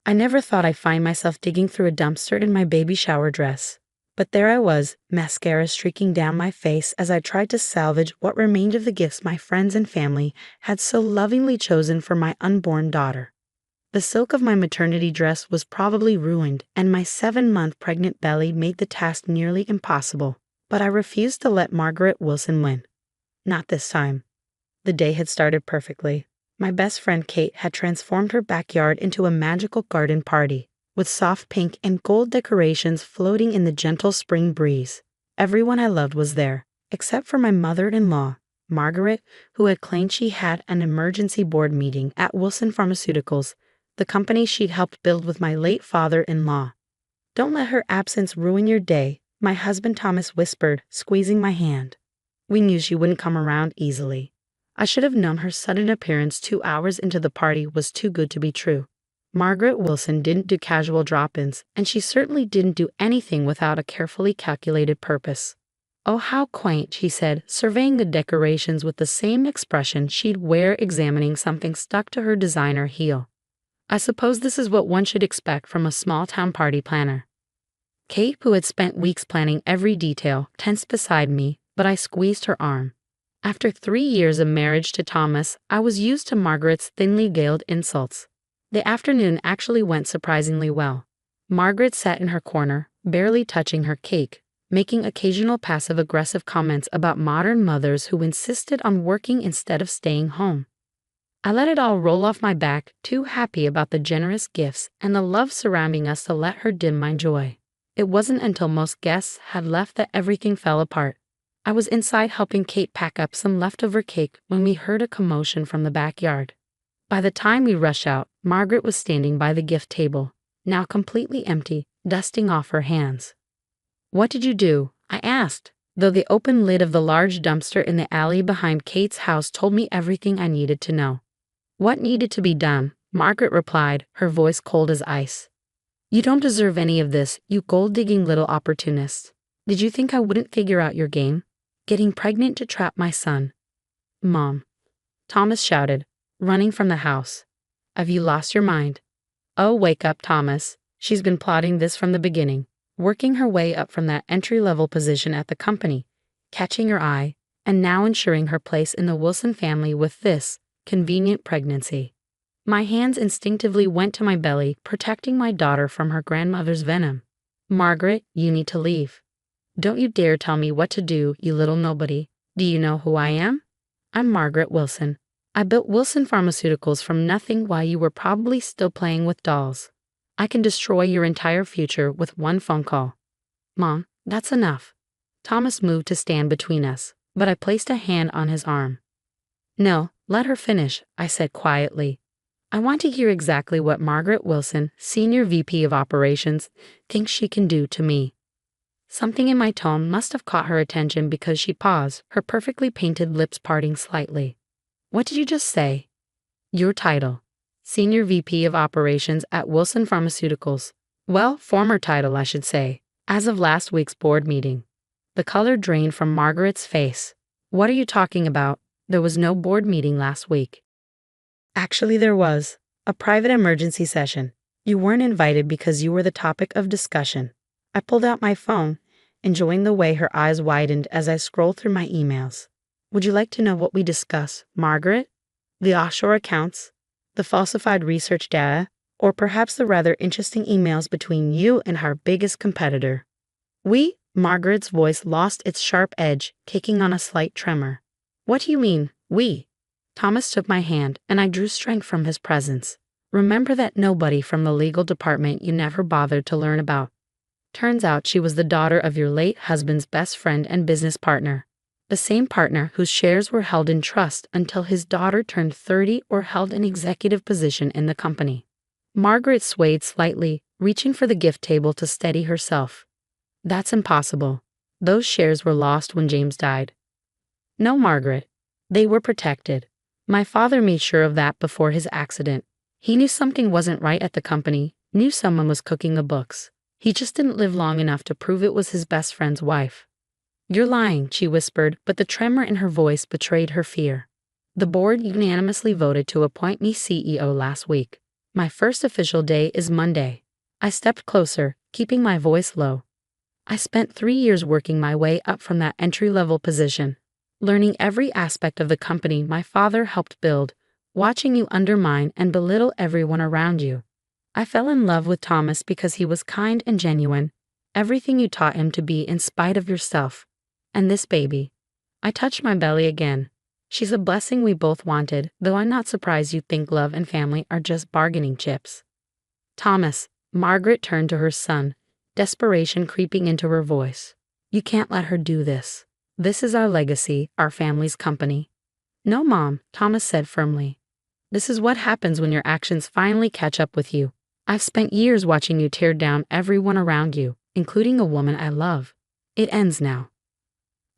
I never thought I'd find myself digging through a dumpster in my baby shower dress. But there I was, mascara streaking down my face as I tried to salvage what remained of the gifts my friends and family had so lovingly chosen for my unborn daughter. The silk of my maternity dress was probably ruined, and my 7-month pregnant belly made the task nearly impossible. But I refused to let Margaret Wilson win. Not this time. The day had started perfectly. My best friend Kate had transformed her backyard into a magical garden party, with soft pink and gold decorations floating in the gentle spring breeze. Everyone I loved was there, except for my mother-in-law, Margaret, who had claimed she had an emergency board meeting at Wilson Pharmaceuticals, the company she'd helped build with my late father-in-law. "Don't let her absence ruin your day," my husband Thomas whispered, squeezing my hand. We knew she wouldn't come around easily. I should have known her sudden appearance 2 hours into the party was too good to be true. Margaret Wilson didn't do casual drop-ins, and she certainly didn't do anything without a carefully calculated purpose. "Oh, how quaint," she said, surveying the decorations with the same expression she'd wear examining something stuck to her designer heel. "I suppose this is what one should expect from a small-town party planner." Kate, who had spent weeks planning every detail, tensed beside me, but I squeezed her arm. After 3 years of marriage to Thomas, I was used to Margaret's thinly veiled insults. The afternoon actually went surprisingly well. Margaret sat in her corner, barely touching her cake, making occasional passive-aggressive comments about modern mothers who insisted on working instead of staying home. I let it all roll off my back, too happy about the generous gifts and the love surrounding us to let her dim my joy. It wasn't until most guests had left that everything fell apart. I was inside helping Kate pack up some leftover cake when we heard a commotion from the backyard. By the time we rushed out, Margaret was standing by the gift table, now completely empty, dusting off her hands. "What did you do?" I asked, though the open lid of the large dumpster in the alley behind Kate's house told me everything I needed to know. "What needed to be done?" Margaret replied, her voice cold as ice. "You don't deserve any of this, you gold-digging little opportunist. Did you think I wouldn't figure out your game? Getting pregnant to trap my son." "Mom," Thomas shouted, running from the house. "Have you lost your mind?" "Oh, wake up, Thomas. She's been plotting this from the beginning, working her way up from that entry-level position at the company, catching your eye, and now ensuring her place in the Wilson family with this convenient pregnancy." My hands instinctively went to my belly, protecting my daughter from her grandmother's venom. "Margaret, you need to leave. Don't you dare tell me what to do, you little nobody. Do you know who I am? I'm Margaret Wilson. I built Wilson Pharmaceuticals from nothing while you were probably still playing with dolls. I can destroy your entire future with one phone call." "Mom, that's enough." Thomas moved to stand between us, but I placed a hand on his arm. "No, let her finish," I said quietly. "I want to hear exactly what Margaret Wilson, Senior VP of Operations, thinks she can do to me." Something in my tone must have caught her attention because she paused, her perfectly painted lips parting slightly. "What did you just say?" "Your title. Senior VP of Operations at Wilson Pharmaceuticals. Well, former title, I should say, as of last week's board meeting." The color drained from Margaret's face. "What are you talking about? There was no board meeting last week." "Actually, there was. A private emergency session. You weren't invited because you were the topic of discussion." I pulled out my phone, enjoying the way her eyes widened as I scrolled through my emails. "Would you like to know what we discussed, Margaret? The offshore accounts, the falsified research data, or perhaps the rather interesting emails between you and our biggest competitor?" "We?" Margaret's voice lost its sharp edge, taking on a slight tremor. "What do you mean, we?" Thomas took my hand, and I drew strength from his presence. "Remember that nobody from the legal department you never bothered to learn about. Turns out she was the daughter of your late husband's best friend and business partner, the same partner whose shares were held in trust until his daughter turned 30 or held an executive position in the company." Margaret swayed slightly, reaching for the gift table to steady herself. "That's impossible. Those shares were lost when James died." "No, Margaret. They were protected. My father made sure of that before his accident. He knew something wasn't right at the company, knew someone was cooking the books. He just didn't live long enough to prove it was his best friend's wife." "You're lying," she whispered, but the tremor in her voice betrayed her fear. "The board unanimously voted to appoint me CEO last week. My first official day is Monday. I stepped closer, keeping my voice low. I spent 3 years working my way up from that entry-level position, learning every aspect of the company my father helped build, watching you undermine and belittle everyone around you. I fell in love with Thomas because he was kind and genuine, everything you taught him to be in spite of yourself. And this baby. I touched my belly again. She's a blessing we both wanted, though I'm not surprised you think love and family are just bargaining chips. Thomas, Margaret turned to her son, desperation creeping into her voice. You can't let her do this. This is our legacy, our family's company. No, Mom, Thomas said firmly. This is what happens when your actions finally catch up with you. I've spent years watching you tear down everyone around you, including a woman I love. It ends now.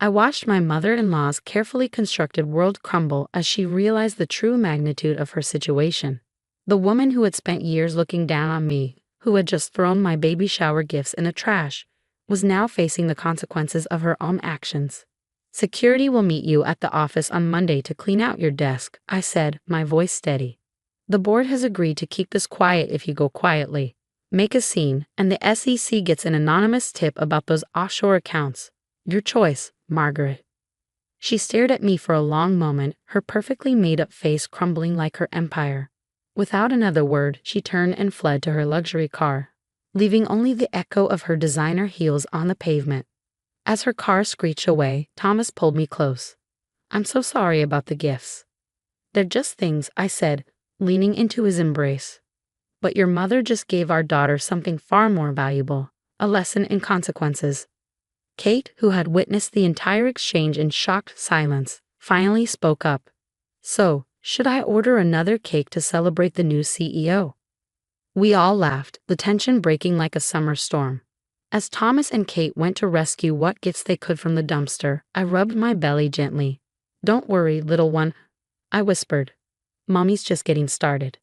I watched my mother-in-law's carefully constructed world crumble as she realized the true magnitude of her situation. The woman who had spent years looking down on me, who had just thrown my baby shower gifts in the trash, was now facing the consequences of her own actions. Security will meet you at the office on Monday to clean out your desk, I said, my voice steady. The board has agreed to keep this quiet if you go quietly. Make a scene, and the SEC gets an anonymous tip about those offshore accounts. Your choice, Margaret. She stared at me for a long moment, her perfectly made-up face crumbling like her empire. Without another word, she turned and fled to her luxury car, leaving only the echo of her designer heels on the pavement. As her car screeched away, Thomas pulled me close. I'm so sorry about the gifts. They're just things, I said, leaning into his embrace. But your mother just gave our daughter something far more valuable, a lesson in consequences. Kate, who had witnessed the entire exchange in shocked silence, finally spoke up. So, should I order another cake to celebrate the new CEO? We all laughed, the tension breaking like a summer storm. As Thomas and Kate went to rescue what gifts they could from the dumpster, I rubbed my belly gently. Don't worry, little one, I whispered. Mommy's just getting started.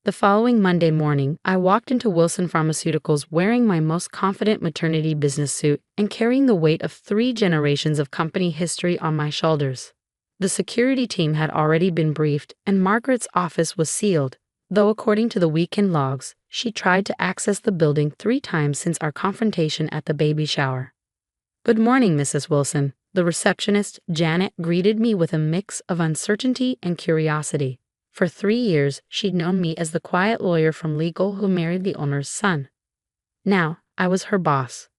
The following Monday morning, I walked into Wilson Pharmaceuticals wearing my most confident maternity business suit and carrying the weight of 3 generations of company history on my shoulders. The security team had already been briefed, and Margaret's office was sealed, though according to the weekend logs, she tried to access the building 3 times since our confrontation at the baby shower. Good morning, Mrs. Wilson. The receptionist, Janet, greeted me with a mix of uncertainty and curiosity. For 3 years, she'd known me as the quiet lawyer from legal who married the owner's son. Now, I was her boss.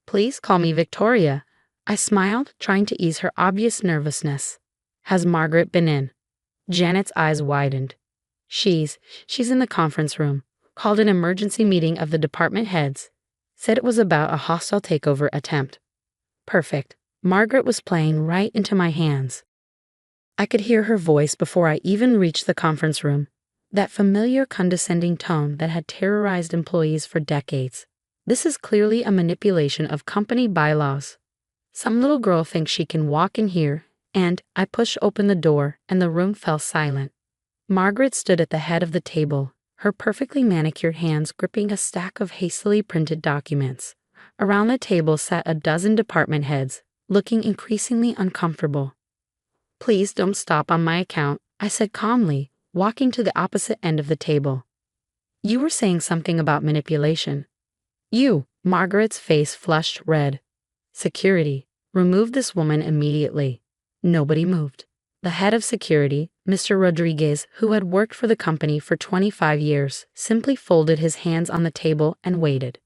Please call me Victoria. I smiled, trying to ease her obvious nervousness. Has Margaret been in? Janet's eyes widened. She's in the conference room. Called an emergency meeting of the department heads. Said it was about a hostile takeover attempt. Perfect. Margaret was playing right into my hands. I could hear her voice before I even reached the conference room. That familiar condescending tone that had terrorized employees for decades. This is clearly a manipulation of company bylaws. Some little girl thinks she can walk in here, and I pushed open the door and the room fell silent. Margaret stood at the head of the table, her perfectly manicured hands gripping a stack of hastily printed documents. Around the table sat a dozen department heads, looking increasingly uncomfortable. Please don't stop on my account, I said calmly, walking to the opposite end of the table. You were saying something about manipulation. Margaret's face flushed red. Security, remove this woman immediately. Nobody moved. The head of security, Mr. Rodriguez, who had worked for the company for 25 years, simply folded his hands on the table and waited.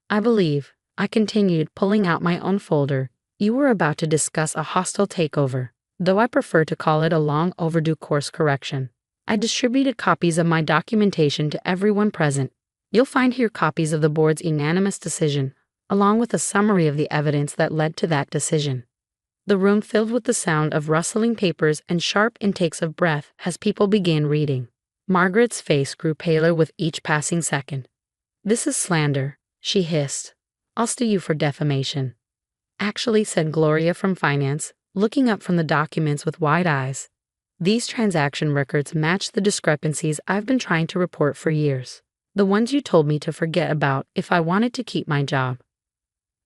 I believe, I continued, pulling out my own folder, you were about to discuss a hostile takeover, though I prefer to call it a long overdue course correction. I distributed copies of my documentation to everyone present. You'll find here copies of the board's unanimous decision, along with a summary of the evidence that led to that decision. The room filled with the sound of rustling papers and sharp intakes of breath as people began reading. Margaret's face grew paler with each passing second. This is slander, she hissed. I'll sue you for defamation. Actually, said Gloria from finance, looking up from the documents with wide eyes. These transaction records match the discrepancies I've been trying to report for years. The ones you told me to forget about if I wanted to keep my job.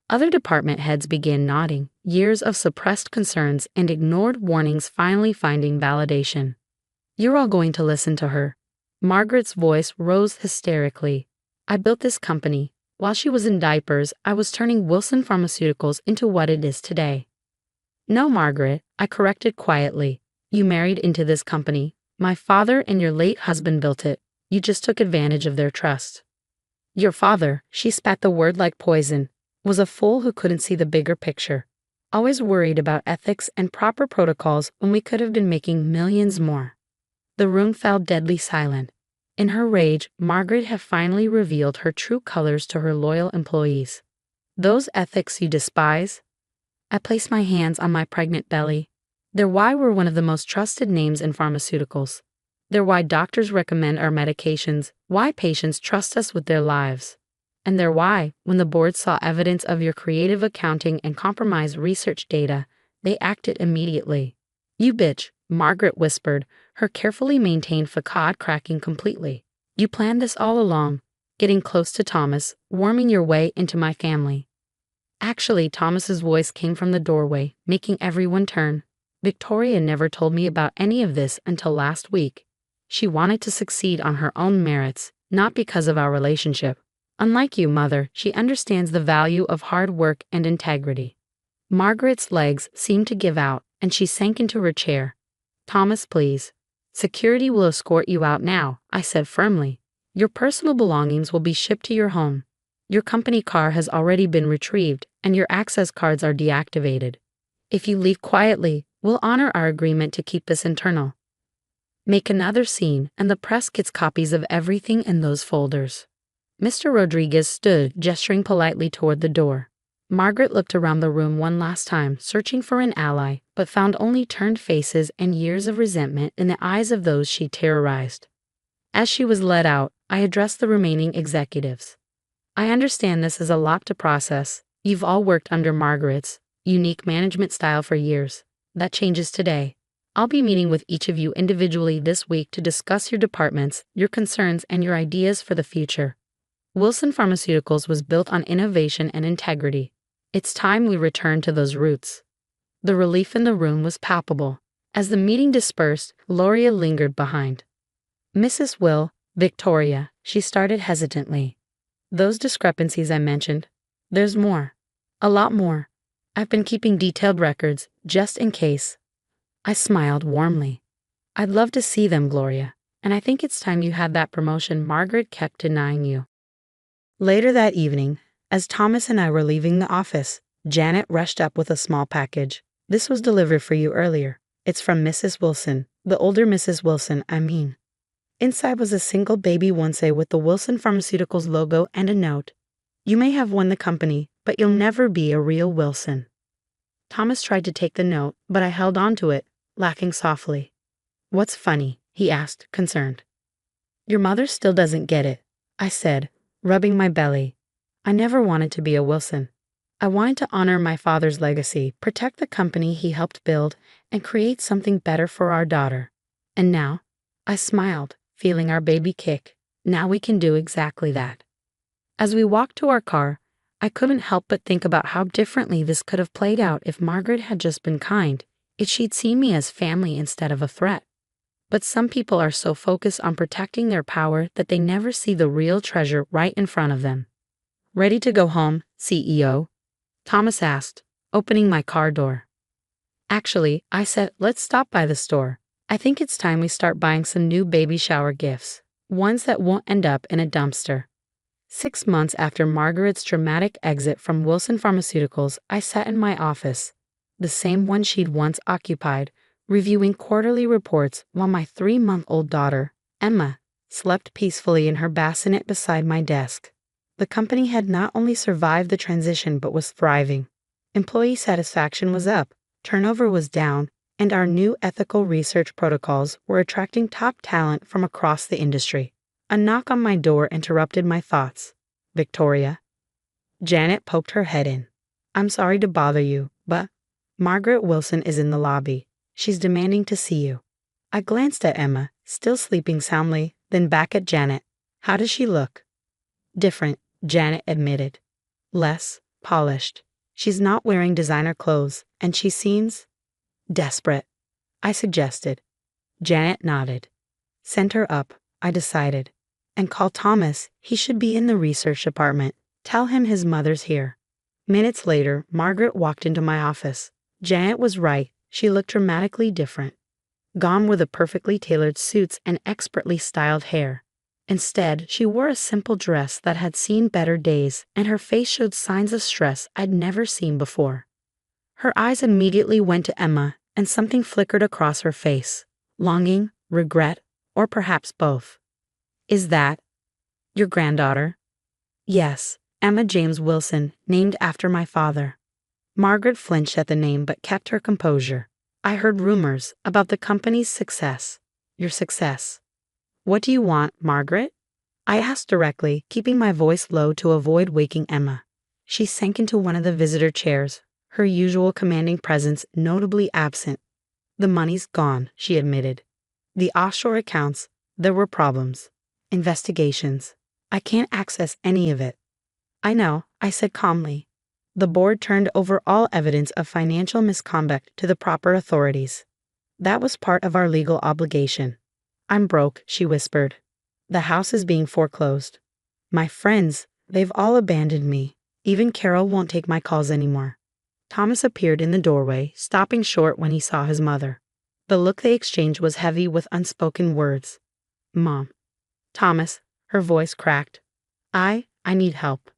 Other department heads began nodding, years of suppressed concerns and ignored warnings finally finding validation. You're all going to listen to her. Margaret's voice rose hysterically. I built this company. While she was in diapers, I was turning Wilson Pharmaceuticals into what it is today. No, Margaret, I corrected quietly. You married into this company. My father and your late husband built it. You just took advantage of their trust. Your father, she spat the word like poison, was a fool who couldn't see the bigger picture. Always worried about ethics and proper protocols when we could have been making millions more. The room fell deadly silent. In her rage, Margaret had finally revealed her true colors to her loyal employees. Those ethics you despise? I placed my hands on my pregnant belly. They're why we're one of the most trusted names in pharmaceuticals. They're why doctors recommend our medications, why patients trust us with their lives. And they're why, when the board saw evidence of your creative accounting and compromised research data, they acted immediately. You bitch, Margaret whispered, her carefully maintained facade cracking completely. You planned this all along, getting close to Thomas, worming your way into my family. Actually, Thomas's voice came from the doorway, making everyone turn. Victoria never told me about any of this until last week. She wanted to succeed on her own merits, not because of our relationship. Unlike you, Mother, she understands the value of hard work and integrity. Margaret's legs seemed to give out, and she sank into her chair. Thomas, please. Security will escort you out now, I said firmly. Your personal belongings will be shipped to your home. Your company car has already been retrieved, and your access cards are deactivated. If you leave quietly, we'll honor our agreement to keep this internal. Make another scene, and the press gets copies of everything in those folders. Mr. Rodriguez stood, gesturing politely toward the door. Margaret looked around the room one last time, searching for an ally, but found only turned faces and years of resentment in the eyes of those she terrorized. As she was led out, I addressed the remaining executives. I understand this is a lot to process. You've all worked under Margaret's unique management style for years. That changes today. I'll be meeting with each of you individually this week to discuss your departments, your concerns, and your ideas for the future. Wilson Pharmaceuticals was built on innovation and integrity. It's time we return to those roots. The relief in the room was palpable. As the meeting dispersed, Gloria lingered behind. Mrs. Will, Victoria, she started hesitantly. Those discrepancies I mentioned, there's more. A lot more. I've been keeping detailed records, just in case. I smiled warmly. I'd love to see them, Gloria, and I think it's time you had that promotion Margaret kept denying you. Later that evening, as Thomas and I were leaving the office, Janet rushed up with a small package. This was delivered for you earlier. It's from Mrs. Wilson, the older Mrs. Wilson, I mean. Inside was a single baby onesie with the Wilson Pharmaceuticals logo and a note. You may have won the company, but you'll never be a real Wilson. Thomas tried to take the note, but I held on to it, laughing softly. What's funny? He asked, concerned. Your mother still doesn't get it, I said, rubbing my belly. I never wanted to be a Wilson. I wanted to honor my father's legacy, protect the company he helped build, and create something better for our daughter. And now, I smiled, feeling our baby kick. Now we can do exactly that. As we walked to our car, I couldn't help but think about how differently this could have played out if Margaret had just been kind, if she'd seen me as family instead of a threat. But some people are so focused on protecting their power that they never see the real treasure right in front of them. Ready to go home, CEO? Thomas asked, opening my car door. Actually, I said, let's stop by the store. I think it's time we start buying some new baby shower gifts, ones that won't end up in a dumpster. 6 months after Margaret's dramatic exit from Wilson Pharmaceuticals, I sat in my office, the same one she'd once occupied, reviewing quarterly reports while my 3-month-old daughter, Emma, slept peacefully in her bassinet beside my desk. The company had not only survived the transition but was thriving. Employee satisfaction was up, turnover was down, and our new ethical research protocols were attracting top talent from across the industry. A knock on my door interrupted my thoughts. Victoria. Janet poked her head in. I'm sorry to bother you, but Margaret Wilson is in the lobby. She's demanding to see you. I glanced at Emma, still sleeping soundly, then back at Janet. How does she look? Different, Janet admitted. Less polished. She's not wearing designer clothes, and she seems desperate. I suggested. Janet nodded. Send her up. I decided. And call Thomas, he should be in the research department. Tell him his mother's here. Minutes later, Margaret walked into my office. Janet was right, she looked dramatically different. Gone were the perfectly tailored suits and expertly styled hair. Instead, she wore a simple dress that had seen better days, and her face showed signs of stress I'd never seen before. Her eyes immediately went to Emma, and something flickered across her face. Longing, regret, or perhaps both. Is that your granddaughter? Yes, Emma James Wilson, named after my father. Margaret flinched at the name but kept her composure. I heard rumors about the company's success. Your success. What do you want, Margaret? I asked directly, keeping my voice low to avoid waking Emma. She sank into one of the visitor chairs, her usual commanding presence notably absent. The money's gone, she admitted. The offshore accounts, there were problems. Investigations. I can't access any of it. I know, I said calmly. The board turned over all evidence of financial misconduct to the proper authorities. That was part of our legal obligation. I'm broke, she whispered. The house is being foreclosed. My friends, they've all abandoned me. Even Carol won't take my calls anymore. Thomas appeared in the doorway, stopping short when he saw his mother. The look they exchanged was heavy with unspoken words. Mom. Thomas, her voice cracked. I need help.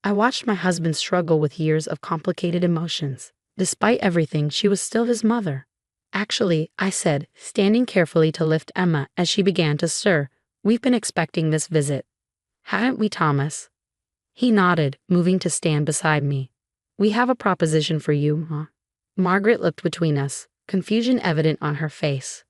I watched my husband struggle with years of complicated emotions. Despite everything, she was still his mother. Actually, I said, standing carefully to lift Emma as she began to stir, we've been expecting this visit. Hadn't we, Thomas? He nodded, moving to stand beside me. We have a proposition for you, Ma. Margaret looked between us, confusion evident on her face.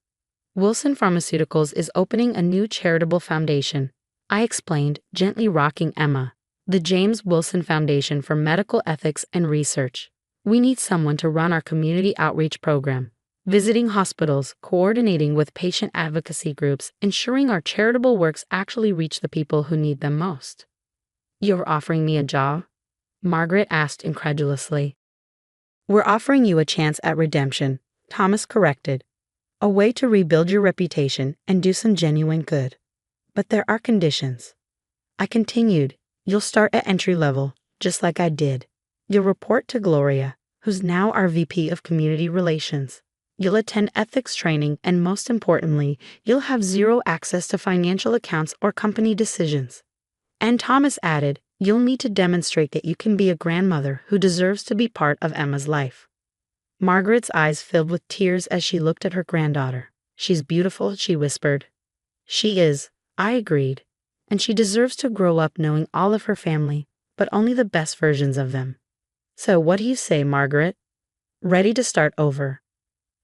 Wilson Pharmaceuticals is opening a new charitable foundation, I explained, gently rocking Emma. The James Wilson Foundation for Medical Ethics and Research. We need someone to run our community outreach program, visiting hospitals, coordinating with patient advocacy groups, ensuring our charitable works actually reach the people who need them most. You're offering me a job? Margaret asked incredulously. We're offering you a chance at redemption, Thomas corrected. A way to rebuild your reputation and do some genuine good. But there are conditions. I continued. You'll start at entry level, just like I did. You'll report to Gloria, who's now our VP of Community Relations. You'll attend ethics training, and most importantly, you'll have zero access to financial accounts or company decisions. And Thomas added, you'll need to demonstrate that you can be a grandmother who deserves to be part of Emma's life. Margaret's eyes filled with tears as she looked at her granddaughter. She's beautiful, she whispered. She is, I agreed. And she deserves to grow up knowing all of her family, but only the best versions of them. So what do you say, Margaret? Ready to start over.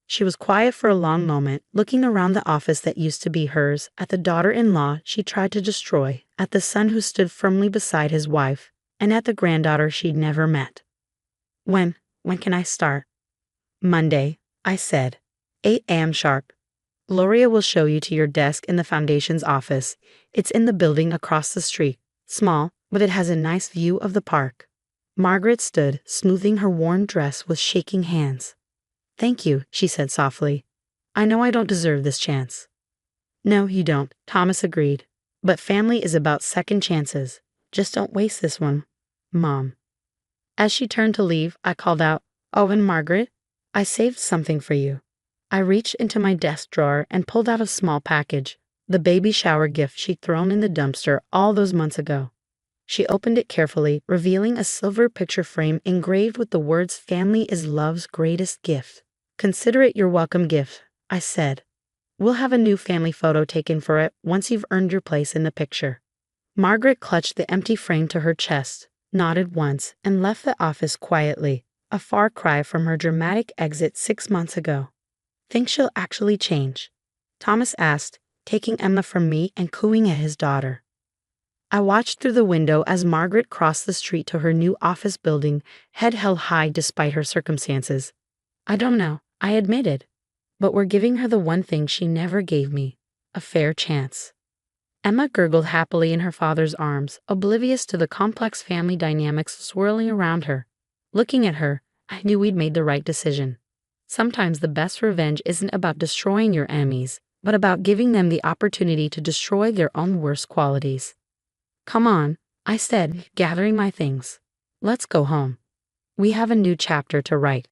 She was quiet for a long moment, looking around the office that used to be hers, at the daughter-in-law she tried to destroy, at the son who stood firmly beside his wife, and at the granddaughter she'd never met. When can I start? Monday, I said. 8 a.m. sharp. Gloria will show you to your desk in the foundation's office. It's in the building across the street. Small, but it has a nice view of the park. Margaret stood, smoothing her worn dress with shaking hands. Thank you, she said softly. I know I don't deserve this chance. No, you don't, Thomas agreed. But family is about second chances. Just don't waste this one, Mom. As she turned to leave, I called out, Oh, and Margaret, I saved something for you. I reached into my desk drawer and pulled out a small package, the baby shower gift she'd thrown in the dumpster all those months ago. She opened it carefully, revealing a silver picture frame engraved with the words "Family is love's greatest gift." Consider it your welcome gift, I said. We'll have a new family photo taken for it once you've earned your place in the picture. Margaret clutched the empty frame to her chest, nodded once, and left the office quietly, a far cry from her dramatic exit 6 months ago. Think she'll actually change? Thomas asked, taking Emma from me and cooing at his daughter. I watched through the window as Margaret crossed the street to her new office building, head held high despite her circumstances. I don't know, I admitted. But we're giving her the one thing she never gave me, a fair chance. Emma gurgled happily in her father's arms, oblivious to the complex family dynamics swirling around her. Looking at her, I knew we'd made the right decision. Sometimes the best revenge isn't about destroying your enemies, but about giving them the opportunity to destroy their own worst qualities. Come on, I said, gathering my things. Let's go home. We have a new chapter to write.